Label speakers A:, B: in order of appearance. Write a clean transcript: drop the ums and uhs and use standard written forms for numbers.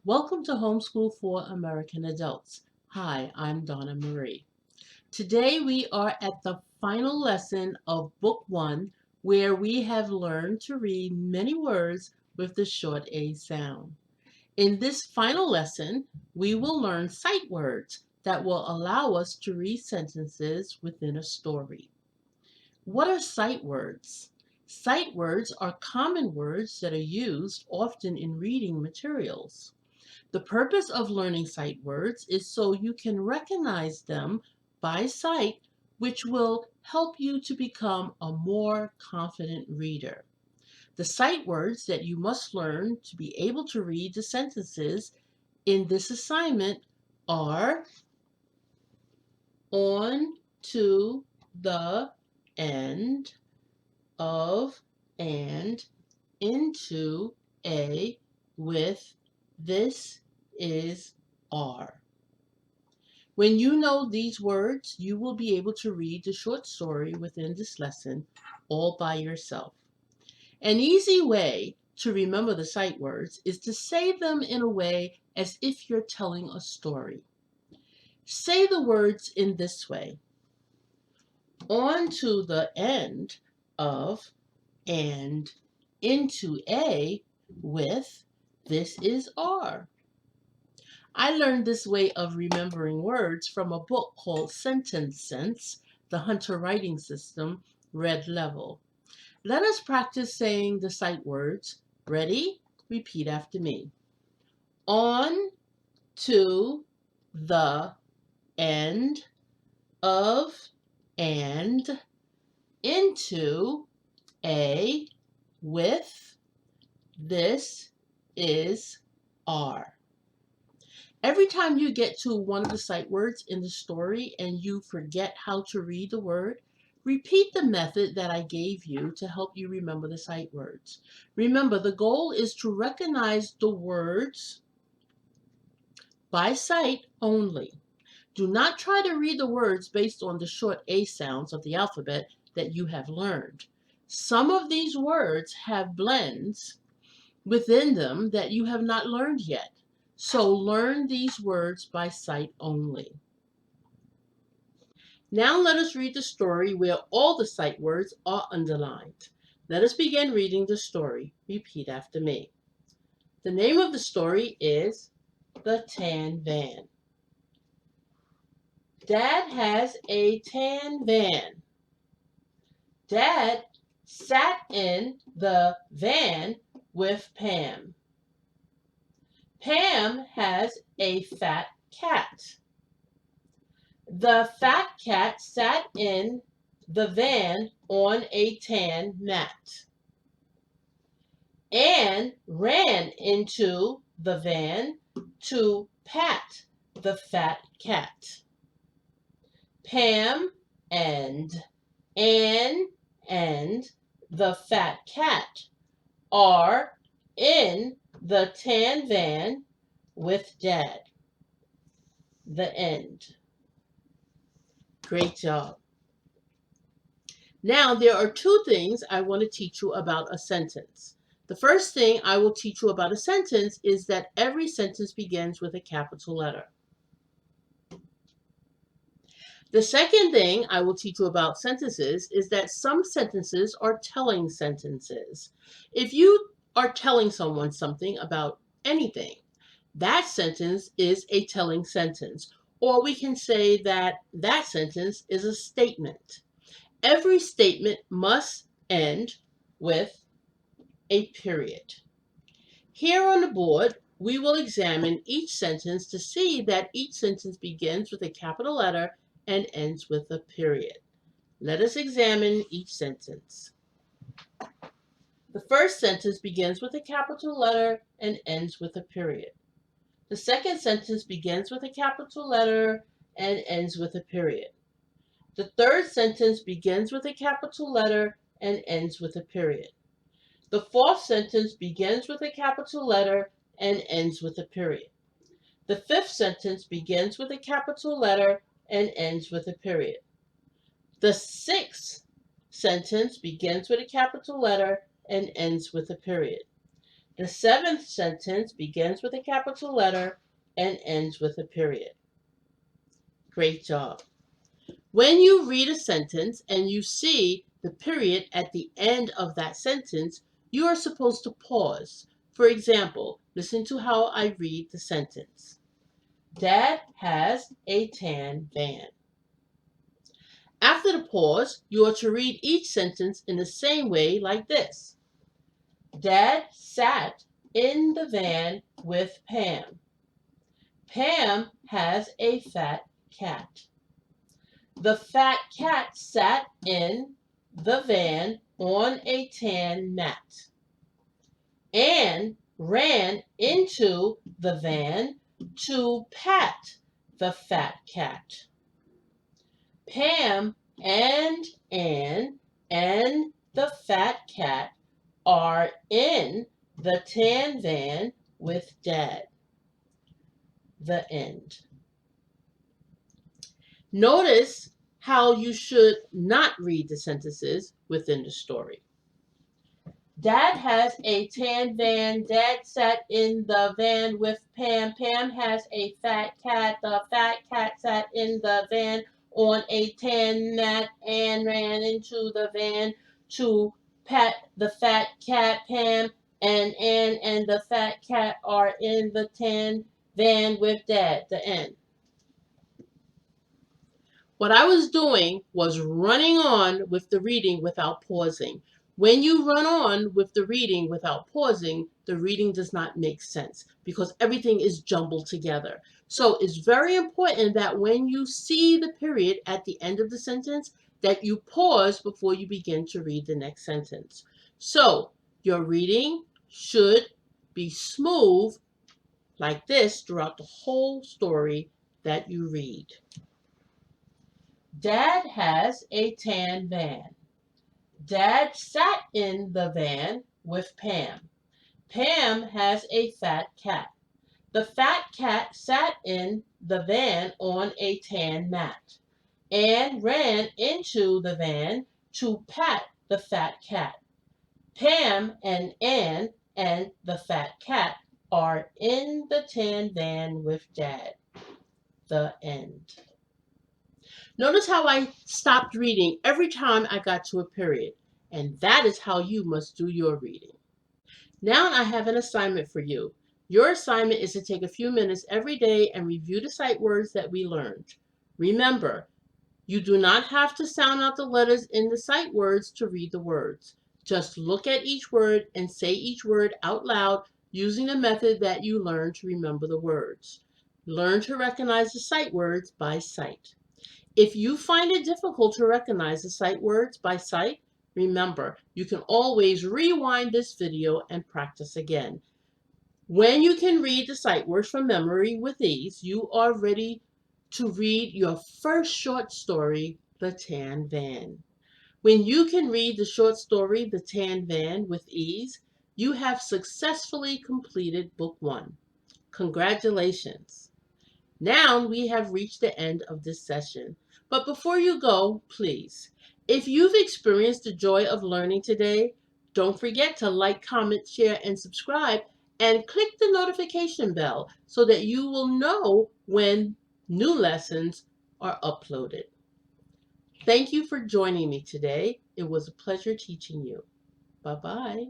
A: Welcome to Homeschool for American Adults. Hi, I'm Donna Marie. Today we are at the final lesson of Book 1, where we have learned to read many words with the short A sound. In this final lesson, we will learn sight words that will allow us to read sentences within a story. What are sight words? Sight words are common words that are used often in reading materials. The purpose of learning sight words is so you can recognize them by sight, which will help you to become a more confident reader. The sight words that you must learn to be able to read the sentences in this assignment are on, to, the, end, of, and, into, a, with, this, is, are. When you know these words, you will be able to read the short story within this lesson all by yourself. An easy way to remember the sight words is to say them in a way as if you're telling a story. Say the words in this way: on to the end of, and, into a, with, this is are. I learned this way of remembering words from a book called Sentence Sense, the Hunter Writing System, Red Level. Let us practice saying the sight words. Ready? Repeat after me. On, to, the, end, of, and, into, a, with, this, is, are. Every time you get to one of the sight words in the story and you forget how to read the word, repeat the method that I gave you to help you remember the sight words. Remember, the goal is to recognize the words by sight only. Do not try to read the words based on the short A sounds of the alphabet that you have learned. Some of these words have blends within them that you have not learned yet. So learn these words by sight only. Now let us read the story where all the sight words are underlined. Let us begin reading the story. Repeat after me. The name of the story is The Tan Van. Dad has a tan van. Dad sat in the van with Pam. Pam has a fat cat. The fat cat sat in the van on a tan mat. Anne ran into the van to pat the fat cat. Pam and Anne and the fat cat are in the tan van with Dad. The end. Great job. Now, there are two things I want to teach you about a sentence. The first thing I will teach you about a sentence is that every sentence begins with a capital letter. The second thing I will teach you about sentences is that some sentences are telling sentences. If you are telling someone something about anything, that sentence is a telling sentence. Or we can say that that sentence is a statement. Every statement must end with a period. Here on the board, we will examine each sentence to see that each sentence begins with a capital letter and ends with a period. Let us examine each sentence. The first sentence begins with a capital letter and ends with a period. The second sentence begins with a capital letter and ends with a period. The third sentence begins with a capital letter and ends with a period. The fourth sentence begins with a capital letter and ends with a period. The fifth sentence begins with a capital letter and ends with a period. The sixth sentence begins with a capital letter and ends with a period. The seventh sentence begins with a capital letter and ends with a period. Great job. When you read a sentence and you see the period at the end of that sentence, you are supposed to pause. For example, listen to how I read the sentence. Dad has a tan van. After the pause, you are to read each sentence in the same way like this. Dad sat in the van with Pam. Pam has a fat cat. The fat cat sat in the van on a tan mat. Anne ran into the van to pat the fat cat. Pam and Anne and the fat cat are in the tan van with Dad. The end. Notice how you should not read the sentences within the story. Dad has a tan van. Dad sat in the van with Pam. Pam has a fat cat. The fat cat sat in the van on a tan mat and ran into the van to pat the fat cat. Pam and Ann and the fat cat are in the tan van with Dad. The end. What I was doing was running on with the reading without pausing. When you run on with the reading without pausing, the reading does not make sense because everything is jumbled together. So it's very important that when you see the period at the end of the sentence, that you pause before you begin to read the next sentence. So your reading should be smooth like this throughout the whole story that you read. Dad has a tan van. Dad sat in the van with Pam. Pam has a fat cat. The fat cat sat in the van on a tan mat. Anne ran into the van to pat the fat cat. Pam and Anne and the fat cat are in the tan van with Dad. The end. Notice how I stopped reading every time I got to a period, and that is how you must do your reading. Now I have an assignment for you. Your assignment is to take a few minutes every day and review the sight words that we learned. Remember, you do not have to sound out the letters in the sight words to read the words. Just look at each word and say each word out loud using the method that you learned to remember the words. Learn to recognize the sight words by sight. If you find it difficult to recognize the sight words by sight, remember, you can always rewind this video and practice again. When you can read the sight words from memory with ease, you are ready to read your first short story, The Tan Van. When you can read the short story, The Tan Van, with ease, you have successfully completed Book 1. Congratulations! Now we have reached the end of this session. But before you go, please, if you've experienced the joy of learning today, don't forget to like, comment, share, and subscribe, and click the notification bell so that you will know when new lessons are uploaded. Thank you for joining me today. It was a pleasure teaching you. Bye-bye.